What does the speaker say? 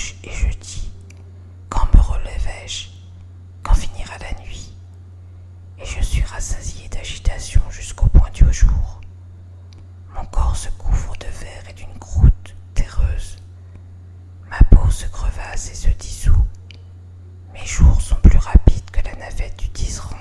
bouche et je dis: quand me relèverai-je? Quand finira la nuit? Et je suis rassasié d'agitation jusqu'au point du jour. Mon corps se couvre de verre et d'une croûte terreuse. Ma peau se crevasse et se dissout. Mes jours sont plus rapides que la navette du tisserand.